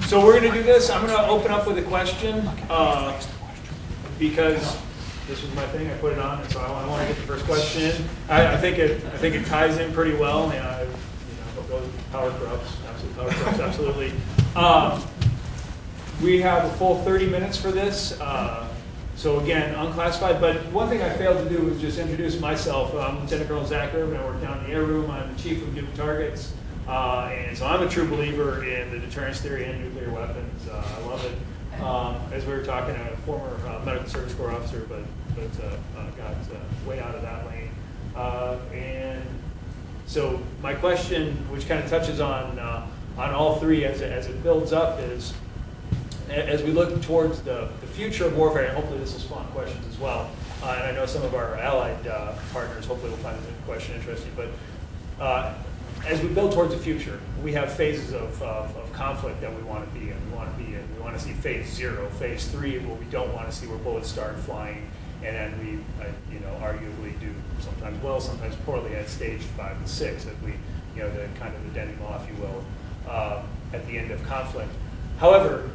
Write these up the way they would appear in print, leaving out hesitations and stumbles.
So we're going to do this. I'm going to open up with a question because this was my thing. I put it on, and so I want to get the first question in. I think it ties in pretty well. Power corrupts, absolutely. Power corrupts, absolutely. We have a full 30 minutes for this. So again, unclassified. But one thing I failed to do was just introduce myself. I'm Lieutenant Colonel Zach Irvin. I work down in the air room. I'm the chief of nuke targets. And so I'm a true believer in the deterrence theory and nuclear weapons. I love it. As we were talking, I'm a former medical service corps officer, but got way out of that lane. And so my question, which kind of touches on all three as it builds up, is as we look towards the future of warfare, and hopefully this will spawn questions as well. And I know some of our allied partners hopefully will find this question interesting. But as we build towards the future, we have phases of conflict that we want to be in. We want to see phase 0, phase 3, what we don't want to see, where bullets start flying, and then we, arguably do sometimes well, sometimes poorly at stage 5 and 6, as we, the kind of the denouement, if you will, at the end of conflict. However,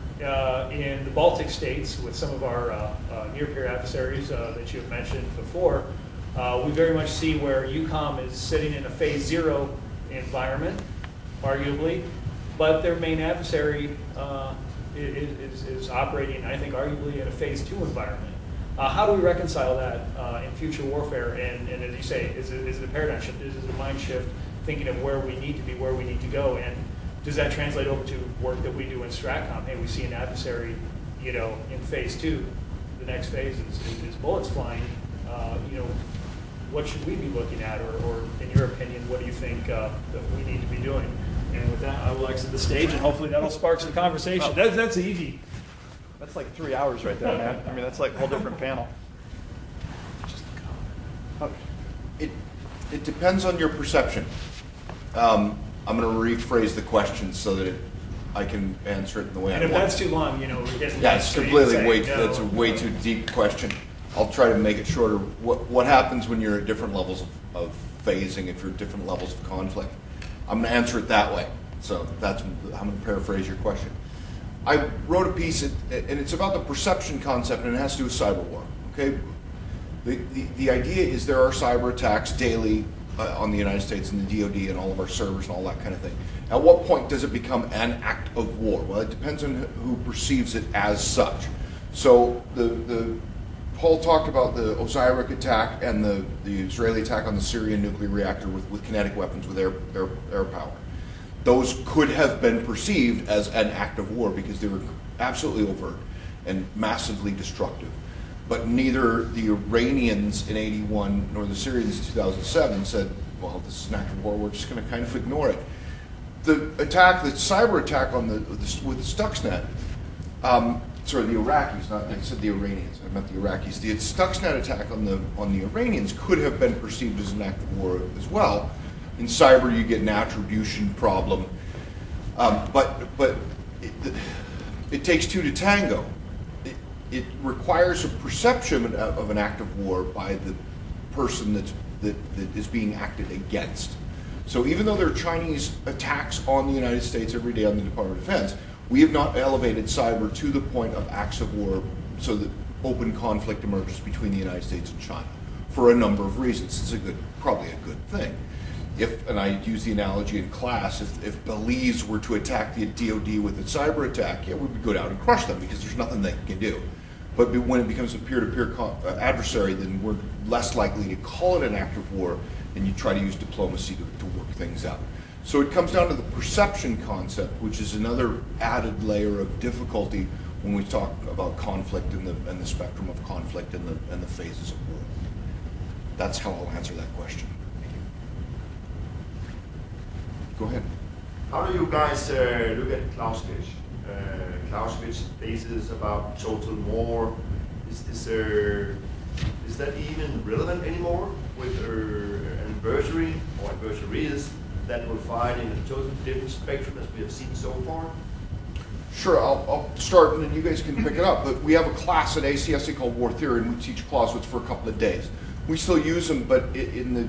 in the Baltic states, with some of our near-peer adversaries that you have mentioned before, we very much see where EUCOM is sitting in a phase 0 environment, arguably, but their main adversary is operating, I think, arguably in a phase 2 environment. How do we reconcile that in future warfare? And as you say, is it a paradigm shift? Is it a mind shift, thinking of where we need to be, where we need to go? And does that translate over to work that we do in STRATCOM? Hey, we see an adversary, in phase 2. The next phase is bullets flying. What should we be looking at, or in your opinion, what do you think that we need to be doing? And with that, I will exit the stage, and hopefully that'll spark some conversation. That's easy. That's like 3 hours right there, man. I mean, that's like a whole different panel. It depends on your perception. I'm going to rephrase the question so that I can answer it in the way I want. And if that's too long, we're getting. Yeah, it's completely that's a way too deep question. I'll try to make it shorter. What happens when you're at different levels of phasing, if you're at different levels of conflict? I'm going to answer it that way. So I'm going to paraphrase your question. I wrote a piece, and it's about the perception concept, and it has to do with cyber war. Okay, the idea is there are cyber attacks daily on the United States and the DoD and all of our servers and all that kind of thing. At what point does it become an act of war? Well, it depends on who perceives it as such. So Paul talked about the Osiris attack and the Israeli attack on the Syrian nuclear reactor with kinetic weapons, with air power. Those could have been perceived as an act of war because they were absolutely overt and massively destructive. But neither the Iranians in '81 nor the Syrians in 2007 said, well, this is an act of war, we're just going to kind of ignore it. The cyber attack with Stuxnet, sorry, the Iraqis, I said the Iranians, I meant the Iraqis. The Stuxnet attack on the Iranians could have been perceived as an act of war as well. In cyber, you get an attribution problem, but it takes two to tango. It requires a perception of an act of war by the person that is being acted against. So even though there are Chinese attacks on the United States every day on the Department of Defense, we have not elevated cyber to the point of acts of war so that open conflict emerges between the United States and China for a number of reasons. It's probably a good thing. And I use the analogy in class, if Belize were to attack the DoD with a cyber attack, we would go down and crush them because there's nothing they can do. But when it becomes a peer-to-peer adversary, then we're less likely to call it an act of war, and you try to use diplomacy to work things out. So it comes down to the perception concept, which is another added layer of difficulty when we talk about conflict and the spectrum of conflict and the phases of war. That's how I'll answer that question. Go ahead. How do you guys look at Clausewitz? Clausewitz bases about total war. Is that even relevant anymore with an adversary or adversaries that will fight in a totally different spectrum as we have seen so far? Sure, I'll start and then you guys can pick it up. But we have a class at ACSC called War Theory, and we teach Clausewitz for a couple of days. We still use them, but in the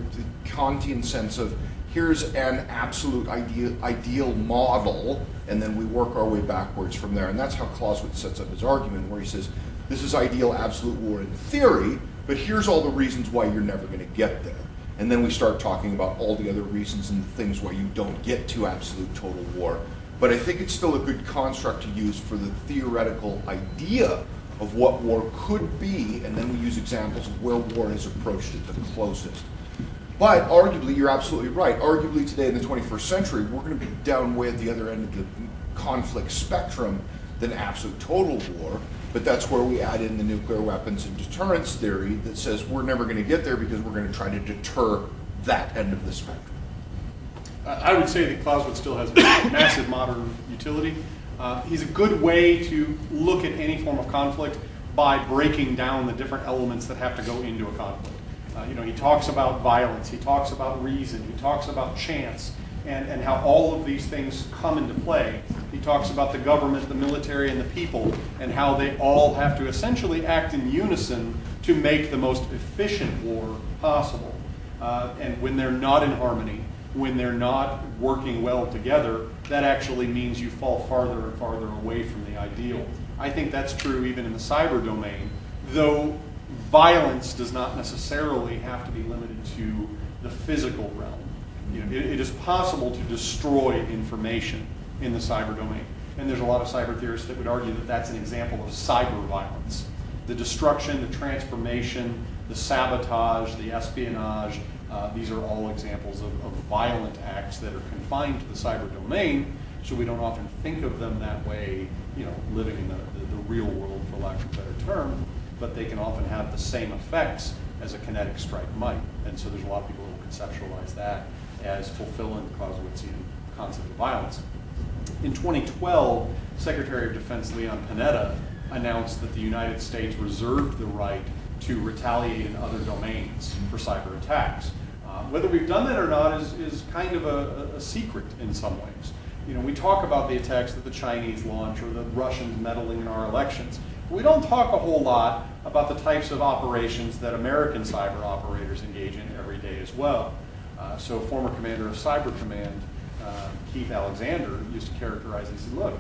Kantian sense of here's an absolute ideal model and then we work our way backwards from there. And that's how Clausewitz sets up his argument, where he says, this is ideal absolute war in theory, but here's all the reasons why you're never going to get there. And then we start talking about all the other reasons and things why you don't get to absolute total war. But I think it's still a good construct to use for the theoretical idea of what war could be, and then we use examples of where war has approached it the closest. But arguably, you're absolutely right. Arguably today in the 21st century, we're going to be down way at the other end of the conflict spectrum than absolute total war. But that's where we add in the nuclear weapons and deterrence theory that says we're never going to get there because we're going to try to deter that end of the spectrum. I would say that Clausewitz still has massive modern utility. He's a good way to look at any form of conflict by breaking down the different elements that have to go into a conflict. He talks about violence, he talks about reason, he talks about chance, and how all of these things come into play. He talks about the government, the military, and the people, and how they all have to essentially act in unison to make the most efficient war possible. And when they're not in harmony, when they're not working well together, that actually means you fall farther and farther away from the ideal. I think that's true even in the cyber domain, though violence does not necessarily have to be limited to the physical realm. It is possible to destroy information in the cyber domain. And there's a lot of cyber theorists that would argue that that's an example of cyber violence. The destruction, the transformation, the sabotage, the espionage, these are all examples of violent acts that are confined to the cyber domain, so we don't often think of them that way, living in the real world, for lack of a better term, but they can often have the same effects as a kinetic strike might. And so there's a lot of people who conceptualize that as fulfilling the Clausewitzian concept of violence. In 2012, Secretary of Defense Leon Panetta announced that the United States reserved the right to retaliate in other domains for cyber attacks. Whether we've done that or not is kind of a secret in some ways. We talk about the attacks that the Chinese launch or the Russians meddling in our elections. We don't talk a whole lot about the types of operations that American cyber operators engage in every day as well. So former commander of Cyber Command, Keith Alexander, used to characterize it. He said, look,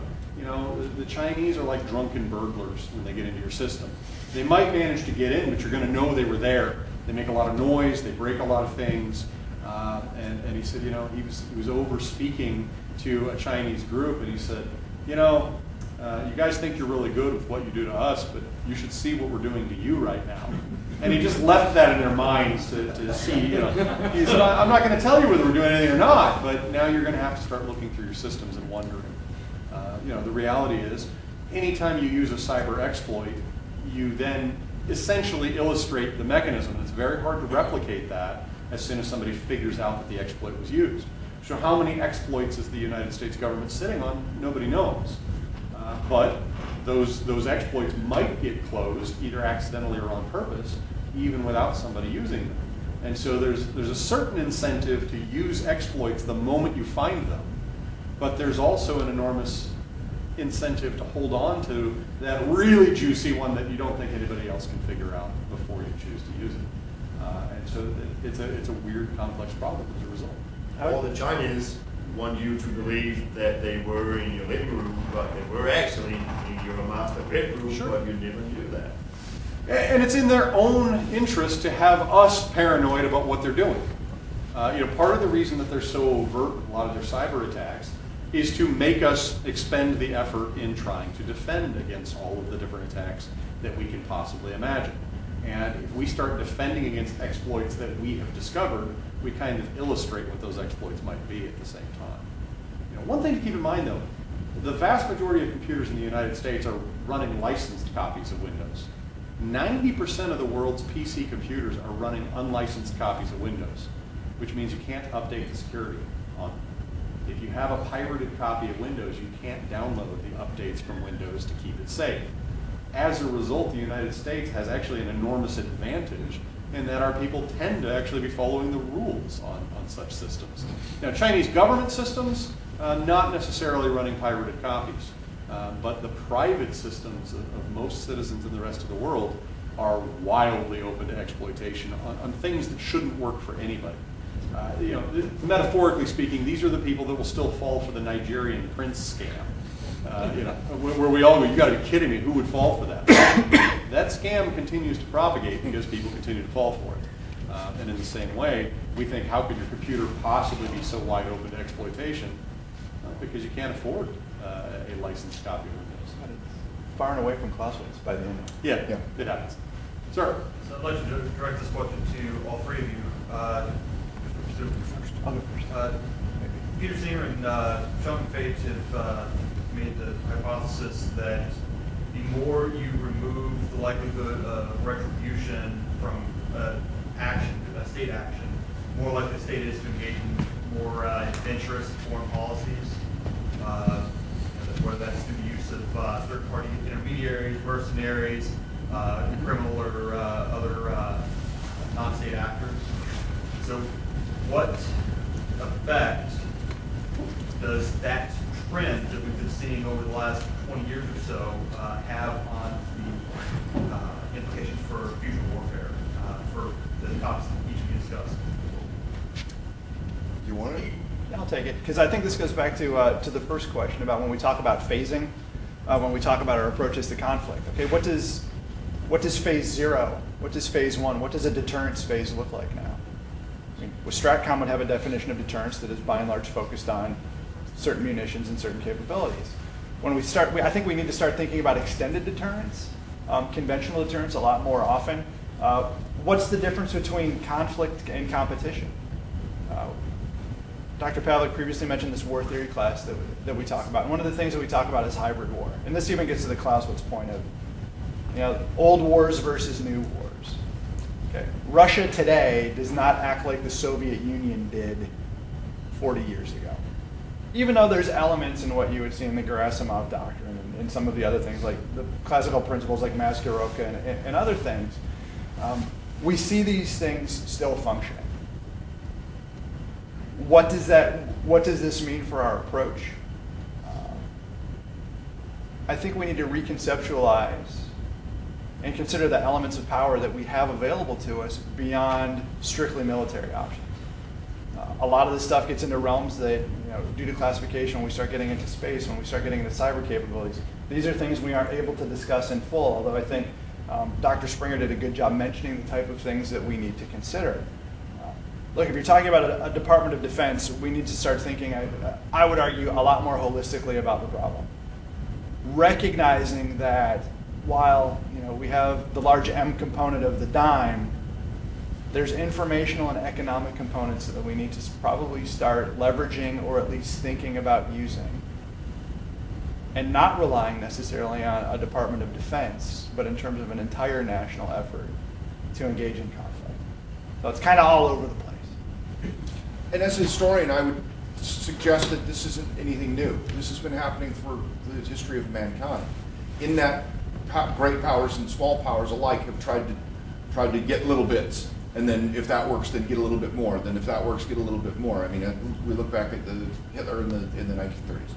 the Chinese are like drunken burglars when they get into your system. They might manage to get in, but you're going to know they were there. They make a lot of noise, they break a lot of things. And he said, he was over speaking to a Chinese group, and he said, you guys think you're really good with what you do to us, but you should see what we're doing to you right now. And he just left that in their minds to see, He said, I'm not going to tell you whether we're doing anything or not, but now you're going to have to start looking through your systems and wondering. The reality is, anytime you use a cyber exploit, you then essentially illustrate the mechanism. It's very hard to replicate that as soon as somebody figures out that the exploit was used. So how many exploits is the United States government sitting on? Nobody knows. But those exploits might get closed, either accidentally or on purpose, even without somebody using them. And so there's a certain incentive to use exploits the moment you find them, but there's also an enormous incentive to hold on to that really juicy one that you don't think anybody else can figure out before you choose to use it. And so it's a weird, complex problem as a result. All the Chinese want you to believe that they were in your living room, but they were actually in your master bedroom, Sure. but you never knew that. And it's in their own interest to have us paranoid about what they're doing. Part of the reason that they're so overt with a lot of their cyber attacks is to make us expend the effort in trying to defend against all of the different attacks that we can possibly imagine. And if we start defending against exploits that we have discovered, we kind of illustrate what those exploits might be at the same time. One thing to keep in mind, though, the vast majority of computers in the United States are running licensed copies of Windows. 90% of the world's PC computers are running unlicensed copies of Windows, which means you can't update the security on them. If you have a pirated copy of Windows, you can't download the updates from Windows to keep it safe. As a result, the United States has actually an enormous advantage in that our people tend to actually be following the rules on such systems. Now, Chinese government systems, not necessarily running pirated copies, but the private systems of most citizens in the rest of the world are wildly open to exploitation on things that shouldn't work for anybody. Metaphorically speaking, these are the people that will still fall for the Nigerian prince scam. Where we all go, you got to be kidding me, who would fall for that? That scam continues to propagate because people continue to fall for it. And in the same way, we think, how could your computer possibly be so wide open to exploitation? Because you can't afford a licensed copy of Windows. Far and away from Clausewitz by the end. Yeah, it happens. Sir? So I'd like to direct this question to all three of you. I'll go first. Peter Singer and Sean Fates have made the hypothesis that the more you remove the likelihood of retribution from action, state action, more likely the state is to engage in more adventurous foreign policies, whether that's through the use of third-party intermediaries, mercenaries, criminal or other non-state actors. So what effect does that trend that we've been seeing over the last 20 years or so have on the implications for future warfare for the topics that each of you discussed? You want it? I'll take it, because I think this goes back to the first question about when we talk about phasing, when we talk about our approaches to conflict. Okay, what does phase 0, what does phase 1, what does a deterrence phase look like now? I mean, with STRATCOM would have a definition of deterrence that is by and large focused on certain munitions and certain capabilities. When we start, I think we need to start thinking about extended deterrence, conventional deterrence a lot more often. What's the difference between conflict and competition? Dr. Pavelec previously mentioned this war theory class that we talk about. And one of the things that we talk about is hybrid war. And this even gets to the Clausewitz point of old wars versus new wars. Okay. Russia today does not act like the Soviet Union did 40 years ago. Even though there's elements in what you would see in the Gerasimov doctrine and some of the other things, like the classical principles like Maskirovka and other things, we see these things still functioning. What does this mean for our approach? I think we need to reconceptualize and consider the elements of power that we have available to us beyond strictly military options. A lot of this stuff gets into realms that, due to classification, when we start getting into space, when we start getting into cyber capabilities, these are things we aren't able to discuss in full, although I think Dr. Springer did a good job mentioning the type of things that we need to consider. Look, if you're talking about a Department of Defense, we need to start thinking, I would argue, a lot more holistically about the problem. Recognizing that while we have the large M component of the dime, there's informational and economic components that we need to probably start leveraging or at least thinking about using. And not relying necessarily on a Department of Defense, but in terms of an entire national effort to engage in conflict. So it's kind of all over the place. And as a historian, I would suggest that this isn't anything new. This has been happening for the history of mankind. In that, great powers and small powers alike have tried to get little bits, and then if that works, then get a little bit more. Then if that works, get a little bit more. I mean, we look back at Hitler in the 1930s,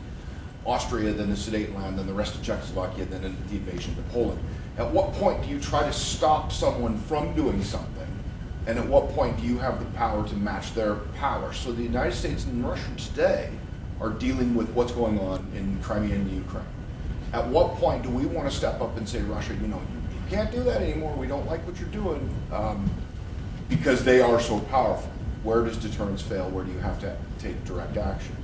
Austria, then the Sudetenland, then the rest of Czechoslovakia, then the invasion of Poland. At what point do you try to stop someone from doing something? And at what point do you have the power to match their power? So the United States and Russia today are dealing with what's going on in Crimea and Ukraine. At what point do we want to step up and say, Russia, you can't do that anymore. We don't like what you're doing, because they are so powerful. Where does deterrence fail? Where do you have to take direct action?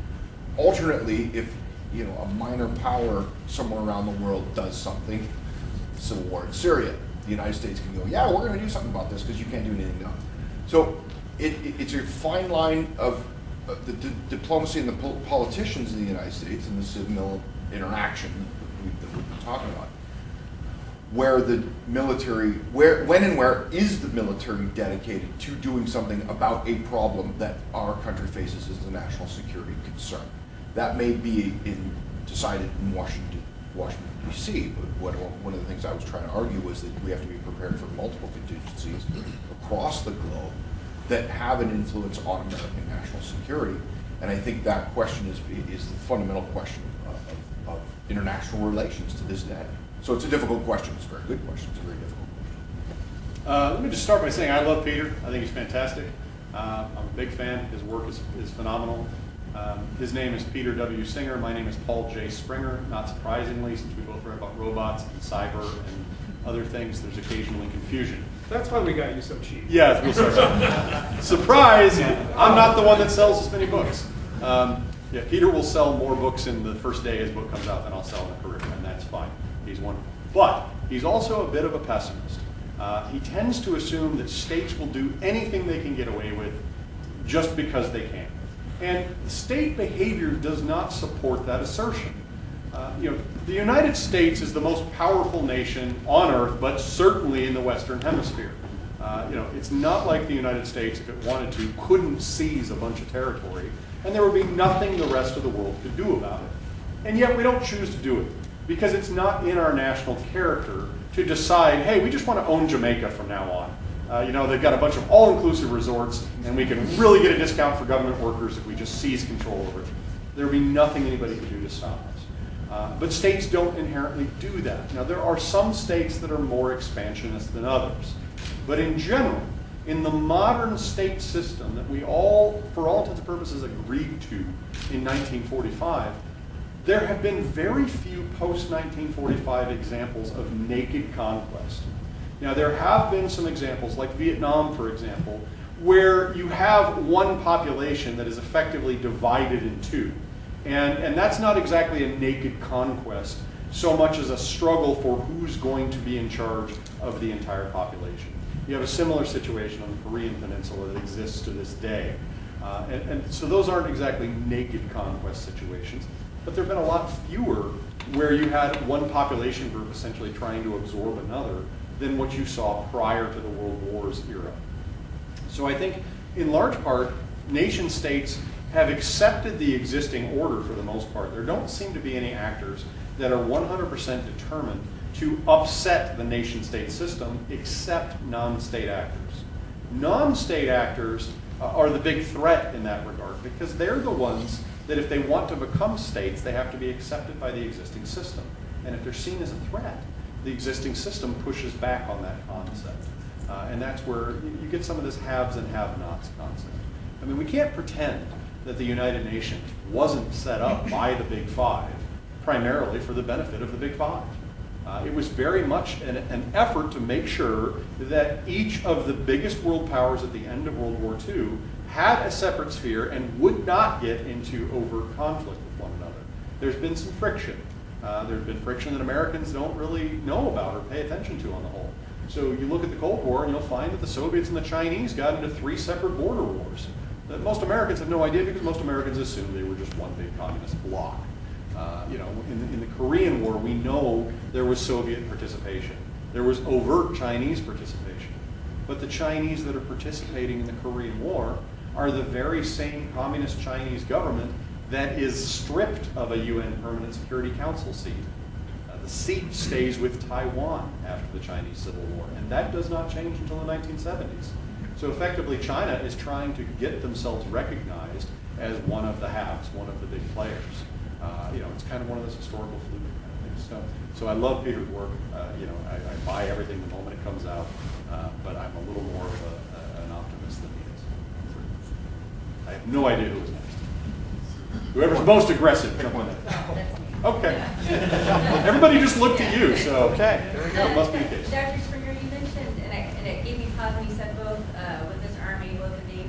Alternately, if a minor power somewhere around the world does something, civil war in Syria, the United States can go, yeah, we're going to do something about this because you can't do anything else. So it's a fine line of the diplomacy and the politicians in the United States and the civil interaction that we've been talking about, where the military, when and where is the military dedicated to doing something about a problem that our country faces as a national security concern. That may be decided in Washington, D.C., but one of the things I was trying to argue was that we have to be prepared for multiple contingencies across the globe that have an influence on American national security. And I think that question is the fundamental question of international relations to this day. So it's a difficult question. It's a very good question. It's a very difficult question. Let me just start by saying I love Peter. I think he's fantastic. I'm a big fan. His work is phenomenal. His name is Peter W. Singer. My name is Paul J. Springer. Not surprisingly, since we both read about robots and cyber and other things, there's occasionally confusion. That's why we got you so cheap. Yeah, we'll start. Surprise! I'm not the one that sells as many books. Yeah, Peter will sell more books in the first day his book comes out than I'll sell in a career, and that's fine. He's wonderful. But he's also a bit of a pessimist. He tends to assume that states will do anything they can get away with just because they can. And state behavior does not support that assertion. The United States is the most powerful nation on Earth, but certainly in the Western Hemisphere. It's not like the United States, if it wanted to, couldn't seize a bunch of territory, and there would be nothing the rest of the world could do about it. And yet we don't choose to do it, because it's not in our national character to decide, hey, we just want to own Jamaica from now on. They've got a bunch of all-inclusive resorts, and we can really get a discount for government workers if we just seize control over it. There would be nothing anybody could do to stop us. But states don't inherently do that. Now, there are some states that are more expansionist than others. But in general, in the modern state system that we all, for all intents and purposes, agreed to in 1945, there have been very few post-1945 examples of naked conquest. Now, there have been some examples, like Vietnam, for example, where you have one population that is effectively divided in two. And that's not exactly a naked conquest so much as a struggle for who's going to be in charge of the entire population. You have a similar situation on the Korean Peninsula that exists to this day. And so those aren't exactly naked conquest situations, but there have been a lot fewer where you had one population group essentially trying to absorb another than what you saw prior to the World Wars era. So I think, in large part, nation states have accepted the existing order for the most part. There don't seem to be any actors that are 100% determined to upset the nation-state system, except non-state actors. Non-state actors are the big threat in that regard, because they're the ones that if they want to become states, they have to be accepted by the existing system. And if they're seen as a threat, the existing system pushes back on that concept. And that's where you get some of this haves and have-nots concept. I mean, we can't pretend that the United Nations wasn't set up by the Big Five primarily for the benefit of the Big Five. It was very much an effort to make sure that each of the biggest world powers at the end of World War II had a separate sphere and would not get into overt conflict with one another. There's been some friction. There's been friction that Americans don't really know about or pay attention to on the whole. So you look at the Cold War and you'll find that the Soviets and the Chinese got into 3 separate border wars that most Americans have no idea, because most Americans assumed they were just one big communist bloc. In the Korean War, we know there was Soviet participation. There was overt Chinese participation. But the Chinese that are participating in the Korean War are the very same communist Chinese government that is stripped of a UN Permanent Security Council seat. The seat stays with Taiwan after the Chinese Civil War, and that does not change until the 1970s. So effectively, China is trying to get themselves recognized as one of the haves, one of the big players. It's kind of one of those historical fluid kind of things. So I love Peter's work. I buy everything the moment it comes out, but I'm a little more of an optimist than he is. I have no idea who is next. Whoever's most aggressive, jump on that. Okay. Everybody just looked at you, so Okay, there we go. it must be the case. Dr. Springer, you mentioned, and it gave me pause when you said both with this Army, both the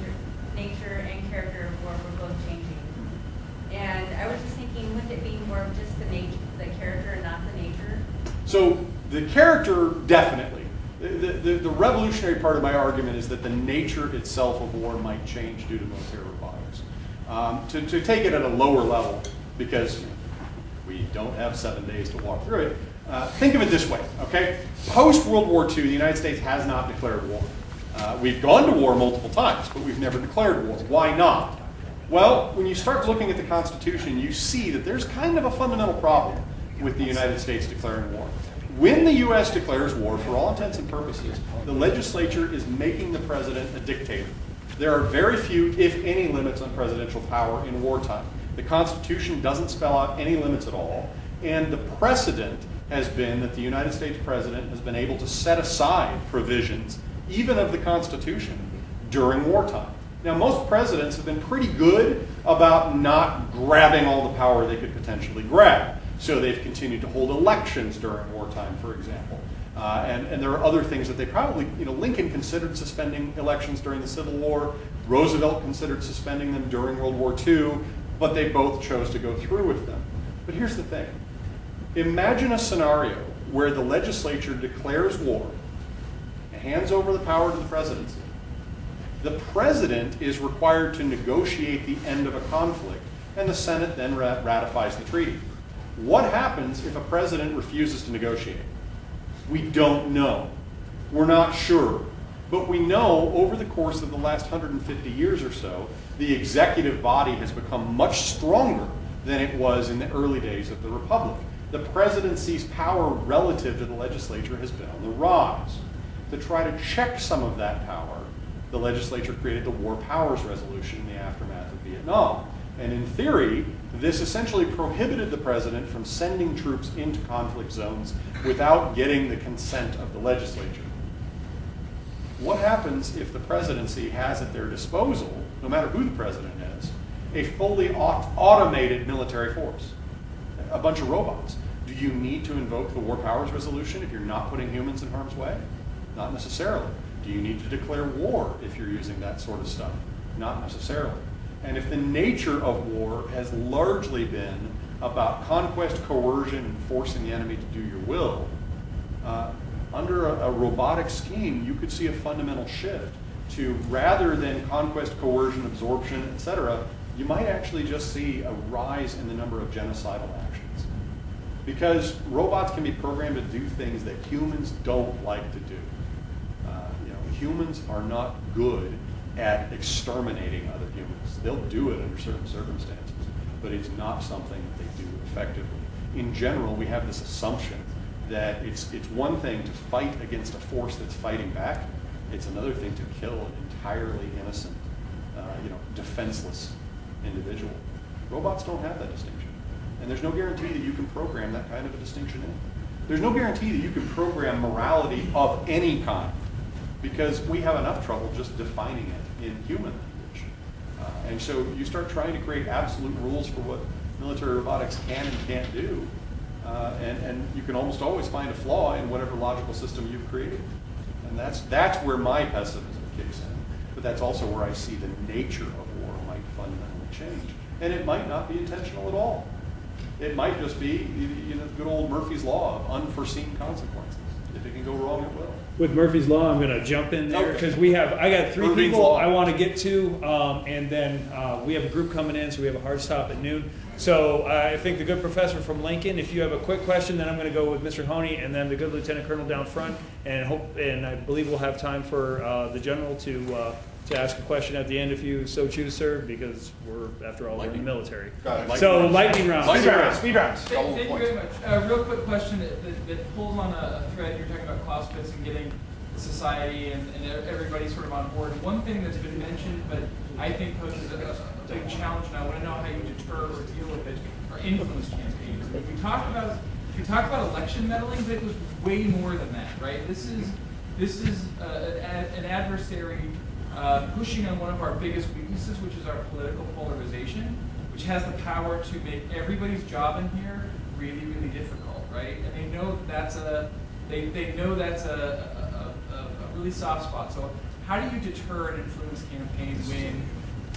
nature and character of war were both changing. And I was just thinking, wouldn't it be more of just the character and not the nature? So the character, definitely. The revolutionary part of my argument is that the nature itself of war might change due to military robotics. To take it at a lower level, because we don't have 7 days to walk through it, think of it this way, okay? Post-World War II, the United States has not declared war. We've gone to war multiple times, but we've never declared war. Why not? Well, when you start looking at the Constitution, you see that there's kind of a fundamental problem with the United States declaring war. When the U.S. declares war, for all intents and purposes, the legislature is making the president a dictator. There are very few, if any, limits on presidential power in wartime. The Constitution doesn't spell out any limits at all, and the precedent has been that the United States president has been able to set aside provisions, even of the Constitution, during wartime. Now, most presidents have been pretty good about not grabbing all the power they could potentially grab. So they've continued to hold elections during wartime, for example. And there are other things that they probably, Lincoln considered suspending elections during the Civil War. Roosevelt considered suspending them during World War II, but they both chose to go through with them. But here's the thing. Imagine a scenario where the legislature declares war, hands over the power to the presidency. The president is required to negotiate the end of a conflict, and the Senate then ratifies the treaty. What happens if a president refuses to negotiate? We don't know. We're not sure. But we know over the course of the last 150 years or so, the executive body has become much stronger than it was in the early days of the Republic. The presidency's power relative to the legislature has been on the rise. To try to check some of that power, the legislature created the War Powers Resolution in the aftermath of Vietnam. And in theory, this essentially prohibited the president from sending troops into conflict zones without getting the consent of the legislature. What happens if the presidency has at their disposal, no matter who the president is, a fully automated military force, a bunch of robots? Do you need to invoke the War Powers Resolution if you're not putting humans in harm's way? Not necessarily. Do you need to declare war if you're using that sort of stuff? Not necessarily. And if the nature of war has largely been about conquest, coercion, and forcing the enemy to do your will, under a robotic scheme, you could see a fundamental shift to, rather than conquest, coercion, absorption, etc., you might actually just see a rise in the number of genocidal actions. Because robots can be programmed to do things that humans don't like to do. Humans are not good at exterminating other humans. They'll do it under certain circumstances, but it's not something that they do effectively. In general, we have this assumption that it's one thing to fight against a force that's fighting back. It's another thing to kill an entirely innocent, defenseless individual. Robots don't have that distinction. And there's no guarantee that you can program that kind of a distinction in. There's no guarantee that you can program morality of any kind, because we have enough trouble just defining it in human language. And so you start trying to create absolute rules for what military robotics can and can't do, and you can almost always find a flaw in whatever logical system you've created. And that's where my pessimism kicks in. But that's also where I see the nature of war might fundamentally change. And it might not be intentional at all. It might just be the good old Murphy's Law of unforeseen consequences. If it can go wrong, it will. With Murphy's Law, I'm going to jump in there because I got three Murphy's people Law. I want to get to, and then we have a group coming in, so we have a hard stop at noon. So I think the good professor from Lincoln, if you have a quick question, then I'm going to go with Mr. Honey, and then the good lieutenant colonel down front, and I believe we'll have time for the general to ask a question at the end if you so choose, sir, because we're, after all, we're in the military. So lightning round. Speed round. Thank you very much. Real quick question that pulls on a thread. You're talking about Clausewitz and getting the society and everybody sort of on board. One thing that's been mentioned, but I think poses a big challenge, and I want to know how you deter or deal with it, are influence campaigns. If you talk about election meddling, but it was way more than that, right? This is an adversary pushing on one of our biggest weaknesses, which is our political polarization, which has the power to make everybody's job in here really, really difficult, right? And they know that's a really soft spot. So how do you deter an influence campaign when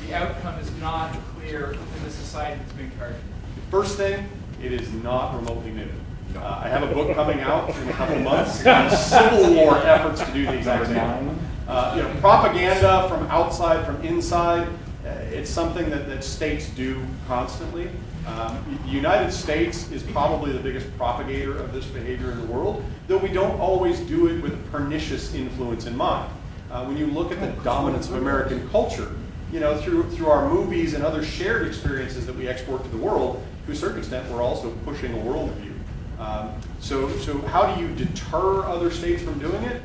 the outcome is not clear within the society that's being targeted? First thing, it is not remotely new. I have a book coming out in a couple months on Civil War efforts to do the exact same thing. Propaganda from outside, from inside, it's something that states do constantly. The United States is probably the biggest propagator of this behavior in the world, though we don't always do it with a pernicious influence in mind. When you look at the dominance of American culture, through our movies and other shared experiences that we export to the world, to a certain extent, we're also pushing a worldview. So how do you deter other states from doing it?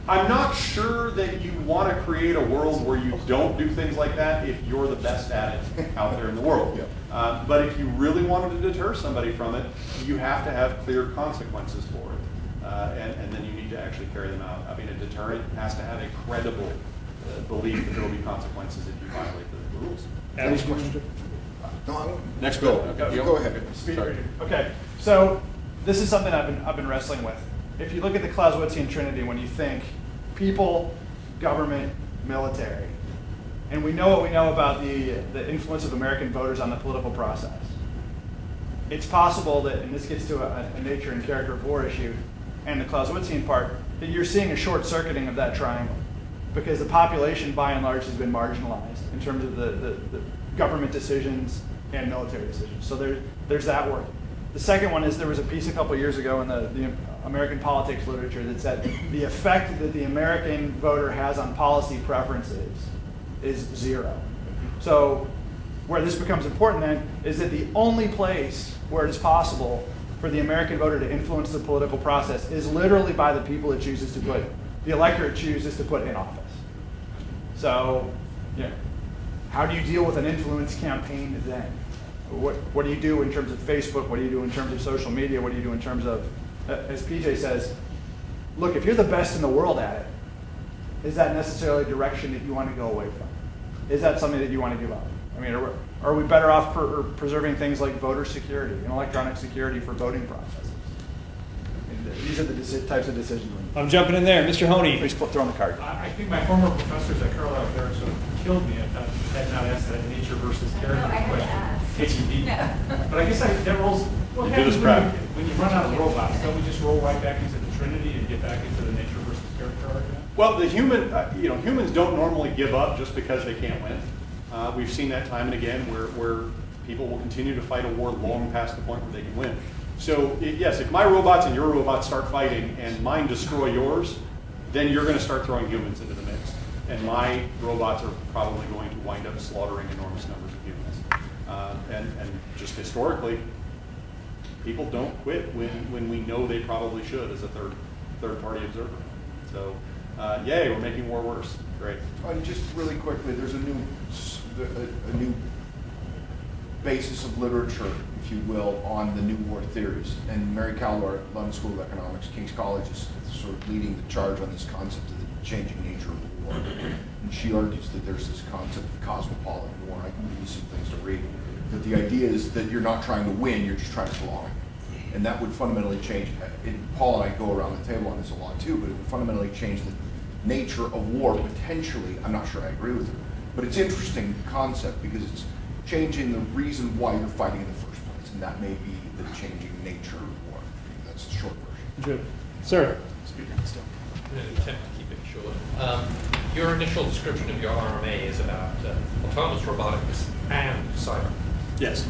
I'm not sure that you want to create a world where you don't do things like that if you're the best at it out there in the world. But if you really wanted to deter somebody from it, you have to have clear consequences for it. And then you need to actually carry them out. I mean, a deterrent has to have a credible belief that there will be consequences if you violate the rules. Next question. No, Next go. bill. Okay. You go ahead. Sorry. Okay, so this is something I've been wrestling with. If you look at the Clausewitzian Trinity, when you think people, government, military, and we know what we know about the influence of American voters on the political process, it's possible that, and this gets to a nature and character of war issue, and the Clausewitzian part, that you're seeing a short-circuiting of that triangle, because the population, by and large, has been marginalized in terms of the government decisions and military decisions. So there's that work. The second one is there was a piece a couple years ago in the American politics literature that said the effect that the American voter has on policy preferences is zero. So where this becomes important then is that the only place where it is possible for the American voter to influence the political process is literally by the people it chooses to put, the electorate chooses to put in office. So, how do you deal with an influence campaign then? What do you do in terms of Facebook? What do you do in terms of social media? What do you do in terms of, as PJ says, look, if you're the best in the world at it, is that necessarily a direction that you want to go away from? Is that something that you want to give up? I mean, are we better off preserving things like voter security and electronic security for voting processes? I mean, these are the types of decisions. I'm jumping in there. Mr. Honey. Please throw in the card. I think my former professors at Carlisle out there sort of killed me if I had not asked that nature versus character I had to question. ask. No. But I guess that rolls. What You do happens this prep. when you run out of robots? Don't we just roll right back into the Trinity and get back into the nature versus character argument? Well, the humans don't normally give up just because they can't win. We've seen that time and again where people will continue to fight a war long past the point where they can win. So yes, if my robots and your robots start fighting and mine destroy yours, then you're going to start throwing humans into the mix. And my robots are probably going to wind up slaughtering enormous numbers of humans. And just historically, people don't quit when we know they probably should as a third party observer. So yay, we're making war worse. Great. And just really quickly, there's a new basis of literature, if you will, on the new war theories. And Mary Calloway at London School of Economics, King's College, is sort of leading the charge on this concept of the changing nature of war. And she argues that there's this concept of cosmopolitan war. I can give you some things to read. But the idea is that you're not trying to win, you're just trying to belong. And that would fundamentally change, and Paul and I go around the table on this a lot too, but it would fundamentally change the nature of war potentially. I'm not sure I agree with it, but it's an interesting concept because it's changing the reason why you're fighting in the first place, and that may be the changing nature of war. That's the short version. Good. Sir. Speaking still. I'm going to attempt to keep it short. Your initial description of your RMA is about autonomous robotics and cyber. Yes.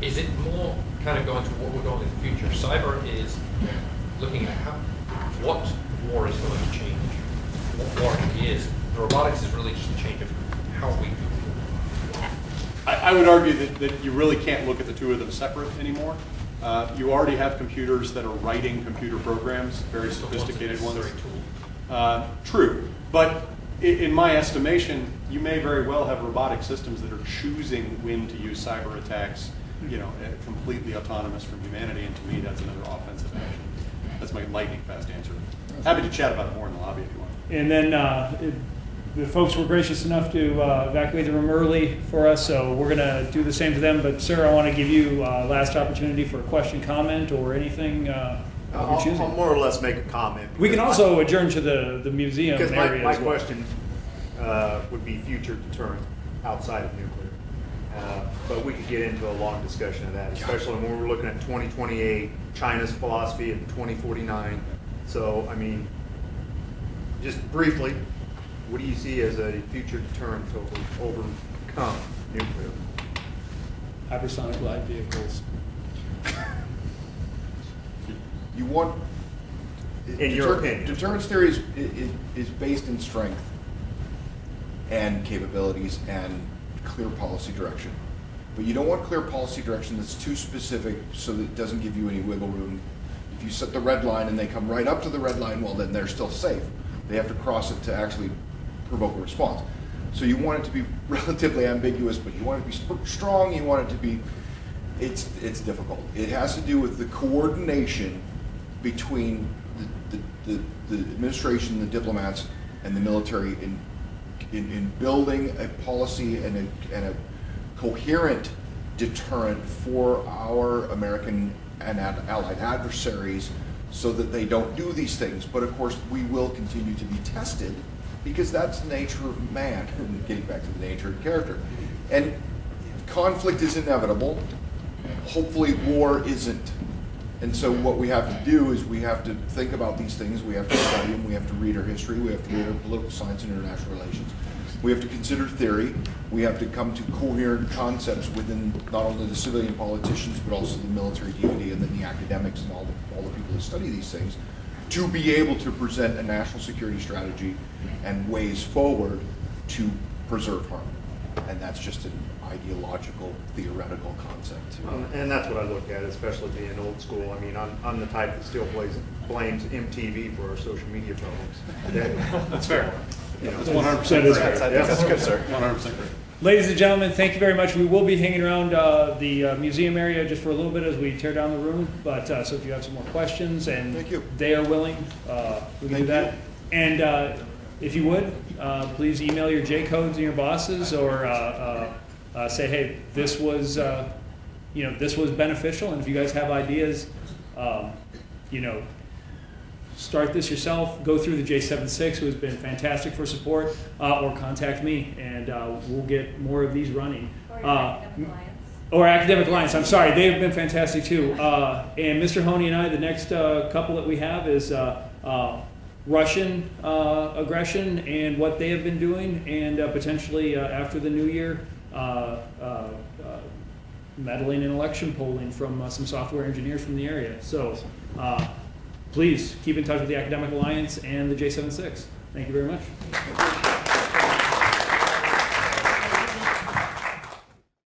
Is it more kind of going to what we're going in the future? Cyber is looking at what war is going to change, what war is. The robotics is really just a change of how we do war. I would argue that you really can't look at the two of them separate anymore. You already have computers that are writing computer programs, very sophisticated ones. True, but in my estimation, you may very well have robotic systems that are choosing when to use cyber attacks, completely autonomous from humanity, and to me that's another offensive action. That's my lightning fast answer. Happy to chat about it more in the lobby if you want. And then the folks were gracious enough to evacuate the room early for us, so we're going to do the same to them. But sir, I want to give you last opportunity for a question, comment, or anything I'll more or less make a comment. We can also adjourn to the museum Because area my as well. question would be future deterrent outside of nuclear. But we could get into a long discussion of that, especially when we're looking at 2028, China's philosophy in 2049. So, I mean, just briefly, what do you see as a future deterrent to overcome nuclear? Hypersonic glide vehicles. You want, In your opinion. deterrence theory is based in strength and capabilities and clear policy direction. But you don't want clear policy direction that's too specific so that it doesn't give you any wiggle room. If you set the red line and they come right up to the red line, well, then they're still safe. They have to cross it to actually provoke a response. So you want it to be relatively ambiguous, but you want it to be strong, you want it to be, it's difficult. It has to do with the coordination between the administration, the diplomats, and the military in in building a policy and a coherent deterrent for our American and allied adversaries so that they don't do these things. But of course, we will continue to be tested because that's the nature of man, getting back to the nature and character. And conflict is inevitable. Hopefully war isn't. And so what we have to do is we have to think about these things, we have to study them, we have to read our history, we have to read our political science and international relations. We have to consider theory, we have to come to coherent concepts within not only the civilian politicians, but also the military community and then the academics and all the people that study these things, to be able to present a national security strategy and ways forward to preserve harmony. And that's just an ideological, theoretical concept too. And that's what I look at, especially being old school. I mean, I'm the type that still blames MTV for our social media problems. That's fair. You know, That's 100% That's good, sir. 100% correct. Ladies and gentlemen, thank you very much. We will be hanging around the museum area just for a little bit as we tear down the room. But so if you have some more questions and Thank you. they are willing, we can do that. And if you would, please email your J codes and your bosses, or say, hey, this was this was beneficial. And if you guys have ideas, start this yourself, go through the J76, who has been fantastic for support, or contact me, and we'll get more of these running. Or Academic Alliance, I'm sorry, they've been fantastic too. And Mr. Honey and I, the next couple that we have is Russian aggression and what they have been doing, and potentially after the new year, meddling in election polling from some software engineers from the area. So please keep in touch with the Academic Alliance and the J76. Thank you very much.